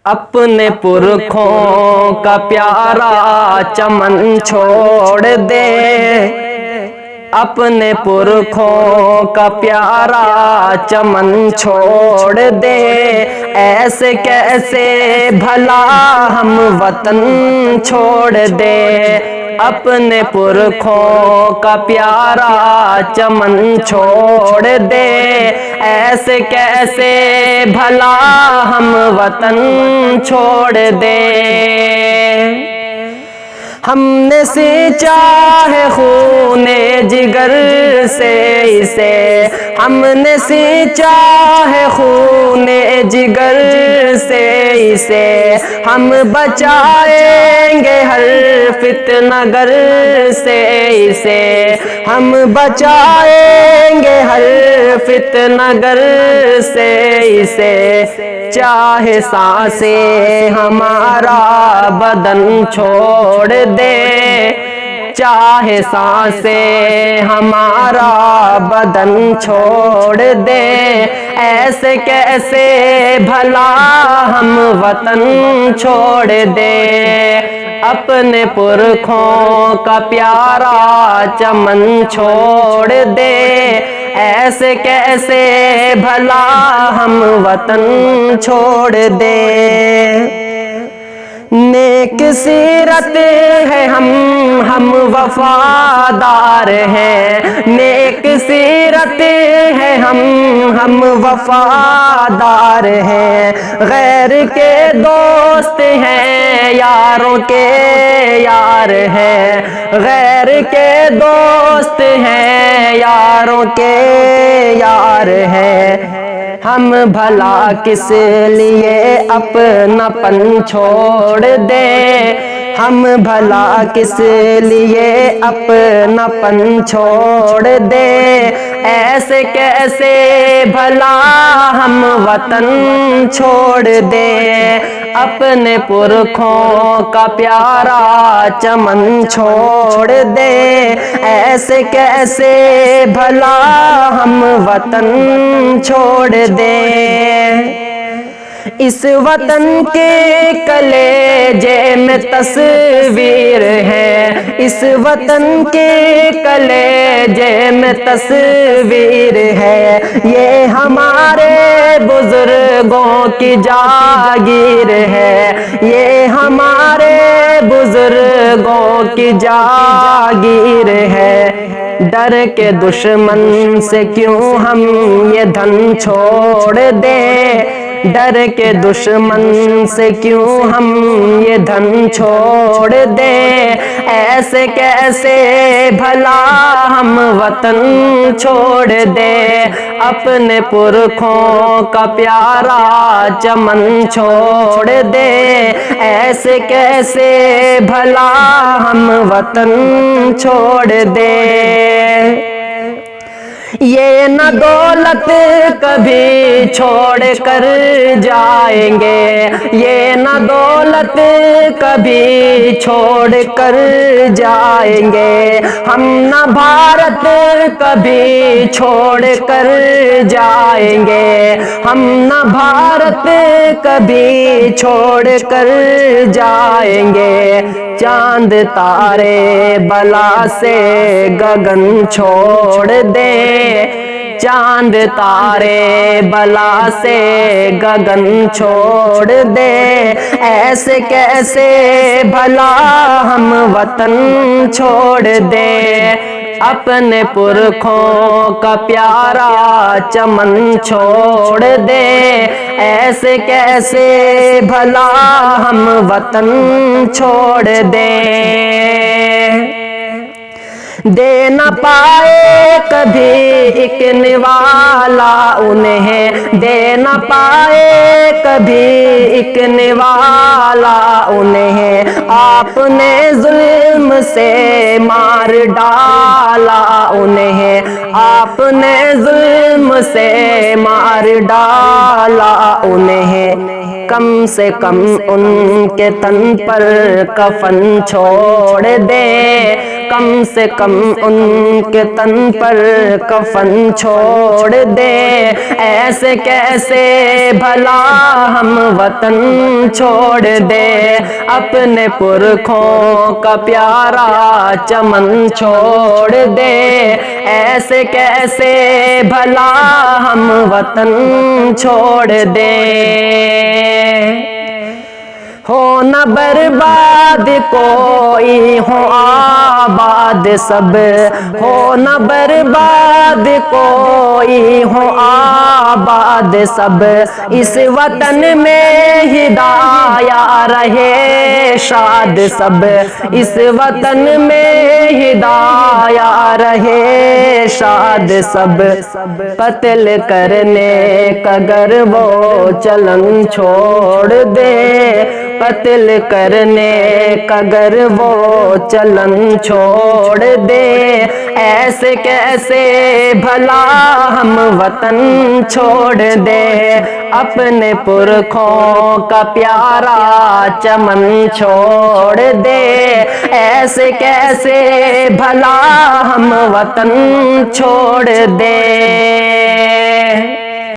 اپنے پرکھوں کا پیارا چمن چھوڑ دے، اپنے پرکھوں کا پیارا چمن چھوڑ دے، ایسے کیسے بھلا ہم وطن چھوڑ دے، اپنے پرکھوں کا پیارا چمن چھوڑ دے، ایسے کیسے بھلا ہم وطن چھوڑ دے۔ ہم نے سینچا ہے خون جگر سے اسے، ہم نے سینچا ہے خون جگر سے اسے، ہم بچائیں گے ہر فتنہ گر سے اسے، ہم بچائیں گے ہر فتنہ گر سے اسے، چاہے سانسیں ہمارا بدن چھوڑ دے، چاہے سانسیں ہمارا بدن چھوڑ دے، ایسے کیسے بھلا ہم وطن چھوڑ دے، اپنے پرکھوں کا پیارا چمن چھوڑ دے، ایسے کیسے بھلا ہم وطن چھوڑ دے۔ نیک سیرت ہے ہم وفادار ہیں، نیک سیرت ہے ہم وفادار ہیں، غیر کے دوست ہیں یاروں کے یار ہیں، غیر کے دوست ہیں یاروں کے یار ہیں، ہم بھلا کس لیے اپنا پن چھوڑ دیں، ہم بھلا کس لیے اپنا پن چھوڑ دیں، ایسے کیسے بھلا ہم وطن چھوڑ دیں، اپنے پرکھوں کا پیارا چمن چھوڑ دیں، ایسے کیسے بھلا ہم وطن چھوڑ دیں۔ اس وطن کے کلیجے میں تصویر ہے، اس وطن کے کلیجے میں تصویر ہے، یہ ہمارے بزرگوں کی جاگیر ہے، یہ ہمارے بزرگوں کی جاگیر ہے، ڈر کے دشمن سے کیوں ہم یہ دھن چھوڑ دیں، ڈر کے دشمن سے کیوں ہم یہ دھن چھوڑ دیں، ایسے کیسے بھلا ہم وطن چھوڑ دیں، اپنے پرکھوں کا پیارا چمن چھوڑ دیں، ایسے کیسے بھلا ہم وطن چھوڑ دیں۔ یہ نہ دولت کبھی چھوڑ کر جائیں گے، یہ نہ دولت کبھی چھوڑ کر جائیں گے، ہم نہ بھارت کبھی چھوڑ کر جائیں گے، ہم نہ بھارت کبھی چھوڑ کر جائیں گے، چاند تارے بلا سے گگن چھوڑ دیں، چاند تارے بلا سے گگن چھوڑ دے، ایسے کیسے بھلا ہم وطن چھوڑ دیں، اپنے پرکھوں کا پیارا چمن چھوڑ دے، ایسے کیسے بھلا ہم وطن چھوڑ دیں۔ دے نہ پائے کبھی ایک نوالا انہیں، دے نہ پائے کبھی ایک نوالا انہیں، آپ نے ظلم سے مار ڈالا انہیں، آپ نے ظلم سے مار ڈالا انہیں، کم سے کم ان کے تن پر کفن چھوڑ دے، کم سے کم ان کے تن پر کفن چھوڑ دے، ایسے کیسے بھلا ہم وطن چھوڑ دے، اپنے پرکھوں کا پیارا چمن چھوڑ دے، ایسے کیسے بھلا ہم وطن چھوڑ دیں۔ ہو نہ برباد کوئی ہو آباد سب، ہو نہ برباد کوئی ہو آباد سب، اس وطن میں ہدایہ رہے شاد سب، اس وطن میں ہدایہ رہے شاد سب، قتل کرنے کا گر وہ چلن چھوڑ دے، قتل کرنے کا گر وہ چلن چھوڑ دے، ایسے کیسے بھلا ہم وطن چھوڑ دے، اپنے پرکھوں کا پیارا چمن چھوڑ دے، ایسے کیسے بھلا ہم وطن چھوڑ دے۔